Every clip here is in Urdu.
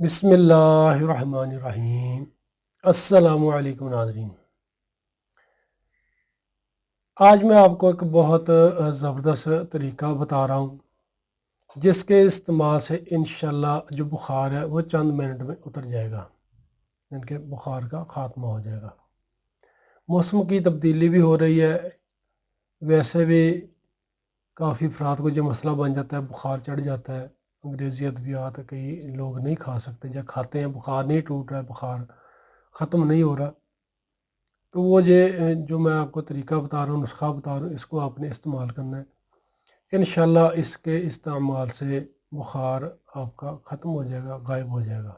بسم اللہ الرحمن الرحیم۔ السلام علیکم ناظرین، آج میں آپ کو ایک بہت زبردست طریقہ بتا رہا ہوں جس کے استعمال سے انشاءاللہ جو بخار ہے وہ چند منٹ میں اتر جائے گا، یعنی کہ بخار کا خاتمہ ہو جائے گا۔ موسم کی تبدیلی بھی ہو رہی ہے، ویسے بھی کافی افراد کو جو مسئلہ بن جاتا ہے، بخار چڑھ جاتا ہے۔ انگریزی ادویات کئی لوگ نہیں کھا سکتے، یا کھاتے ہیں بخار نہیں ٹوٹ رہا ہے، بخار ختم نہیں ہو رہا، تو وہ جو میں آپ کو طریقہ بتا رہا ہوں، نسخہ بتا رہا ہوں، اس کو آپ نے استعمال کرنا ہے۔ انشاءاللہ اس کے استعمال سے بخار آپ کا ختم ہو جائے گا، غائب ہو جائے گا۔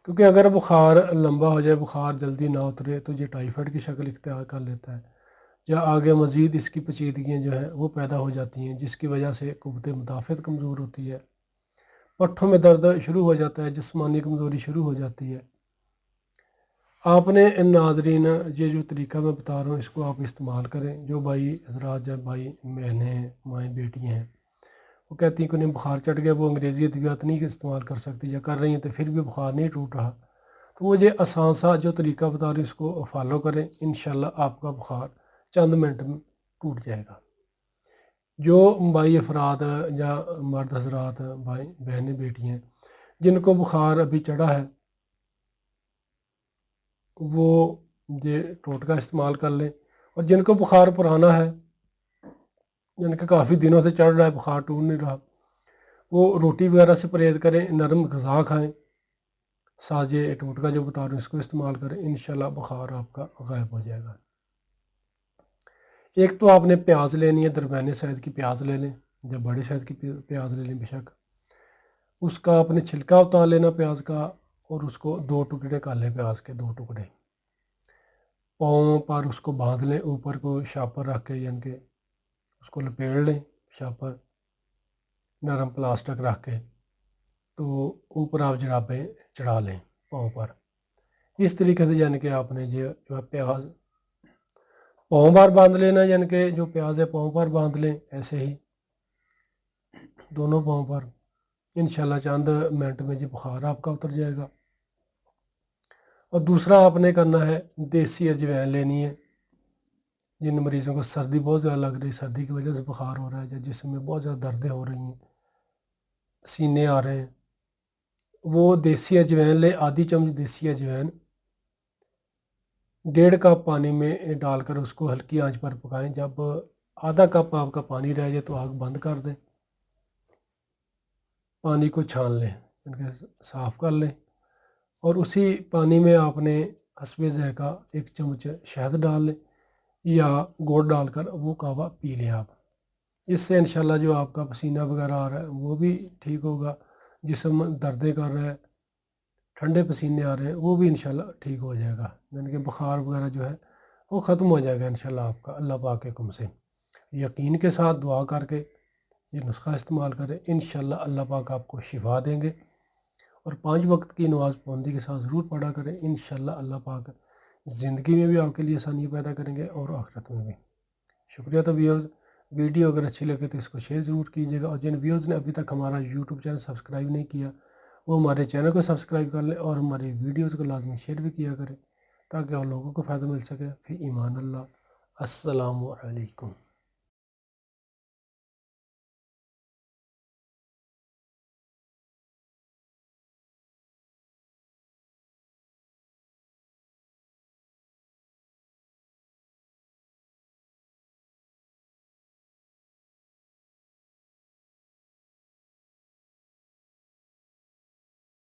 کیونکہ اگر بخار لمبا ہو جائے، بخار جلدی نہ اترے، تو یہ ٹائیفائڈ کی شکل اختیار کر لیتا ہے، یا آگے مزید اس کی پیچیدگیاں جو ہیں وہ پیدا ہو جاتی ہیں، جس کی وجہ سے قوت مدافعت کمزور ہوتی ہے، پٹھوں میں درد شروع ہو جاتا ہے، جسمانی کمزوری شروع ہو جاتی ہے۔ آپ نے ناظرین یہ جو طریقہ میں بتا رہا ہوں اس کو آپ استعمال کریں۔ جو بھائی حضرات، جب بھائی بہنیں ہیں، مائیں بیٹیاں ہیں، وہ کہتی ہیں کہ انہیں بخار چڑھ گیا، وہ انگریزی ادویات نہیں استعمال کر سکتی، یا کر رہی ہیں تو پھر بھی بخار نہیں ٹوٹ رہا، تو وہ یہ آسان سا جو طریقہ بتا رہی ہوں اس کو فالو کریں، انشاءاللہ آپ کا بخار چند منٹ میں ٹوٹ جائے گا۔ جو بھائی افراد یا مرد حضرات، بھائی بہنیں بیٹی ہیں، جن کو بخار ابھی چڑھا ہے، وہ یہ ٹوٹکا استعمال کر لیں، اور جن کو بخار پرانا ہے، جن کے کافی دنوں سے چڑھ رہا ہے، بخار ٹوٹ نہیں رہا، وہ روٹی وغیرہ سے پرہیز کریں، نرم غذا کھائیں، ساتھ یہ ٹوٹکا جو بتا رہا ہوں اس کو استعمال کریں، انشاءاللہ بخار آپ کا غائب ہو جائے گا۔ ایک تو آپ نے پیاز لینی ہے، درمیانے سائز کی پیاز لے لیں، یا بڑے سائز کی پیاز لے لیں بے شک۔ اس کا آپ نے چھلکا اتار لینا پیاز کا، اور اس کو دو ٹکڑے کر لیں، پیاز کے دو ٹکڑے۔ پاؤں پر اس کو باندھ لیں، اوپر کو شاپر رکھ کے، یعنی کہ اس کو لپیڑ لیں، شاپر نرم پلاسٹک رکھ کے، تو اوپر آپ جرابیں چڑھا لیں پاؤں پر۔ اس طریقے سے یعنی کہ آپ نے جو ہے پیاز پاؤں پر باندھ لینا، یعنی کہ جو پیاز ہے پاؤں پر باندھ لیں، ایسے ہی دونوں پاؤں پر۔ انشاءاللہ چند منٹ میں یہ بخار آپ کا اتر جائے گا۔ اور دوسرا آپ نے کرنا ہے، دیسی اجوائن لینی ہے۔ جن مریضوں کو سردی بہت زیادہ لگ رہی ہے، سردی کی وجہ سے بخار ہو رہا ہے، یا جسم میں بہت زیادہ دردیں ہو رہی ہیں، سینے آ رہے ہیں، وہ دیسی اجوائن لیں، آدھی چمچ دیسی اجوائن 1.5 کپ پانی میں ڈال کر اس کو ہلکی آنچ پر پکائیں۔ جب آدھا کپ آپ کا پانی رہ جائے تو آگ بند کر دیں، پانی کو چھان لیں، یعنی کہ صاف کر لیں، اور اسی پانی میں آپ نے حسب ذائقہ 1 چمچ شہد ڈال لیں، یا گڑ ڈال کر وہ قہوہ پی لیں آپ۔ اس سے انشاءاللہ جو آپ کا پسینہ وغیرہ آ رہا ہے وہ بھی ٹھیک ہوگا، جسم دردیں کر رہا ہے، ٹھنڈے پسینے آ رہے ہیں، وہ بھی انشاءاللہ ٹھیک ہو جائے گا، یعنی کہ بخار وغیرہ جو ہے وہ ختم ہو جائے گا انشاءاللہ آپ کا، اللہ پاک کے حکم سے۔ یقین کے ساتھ دعا کر کے یہ نسخہ استعمال کریں، انشاءاللہ اللہ پاک آپ کو شفا دیں گے۔ اور 5 وقت کی نماز پابندی کے ساتھ ضرور پڑھا کریں، انشاءاللہ اللہ پاک زندگی میں بھی آپ کے لیے آسانی پیدا کریں گے، اور آخرت میں بھی۔ شکریہ۔ تو ویورز، ویڈیو اگر اچھی لگے تو اس کو شیئر ضرور کیجیے گا، اور جن ویورز نے ابھی تک ہمارا یوٹیوب چینل سبسکرائب نہیں کیا، وہ ہمارے چینل کو سبسکرائب کر لیں، اور ہماری ویڈیوز کو لازمی شیئر بھی کیا کریں، تاکہ اور لوگوں کو فائدہ مل سکے۔ فی امان اللہ، السلام علیکم۔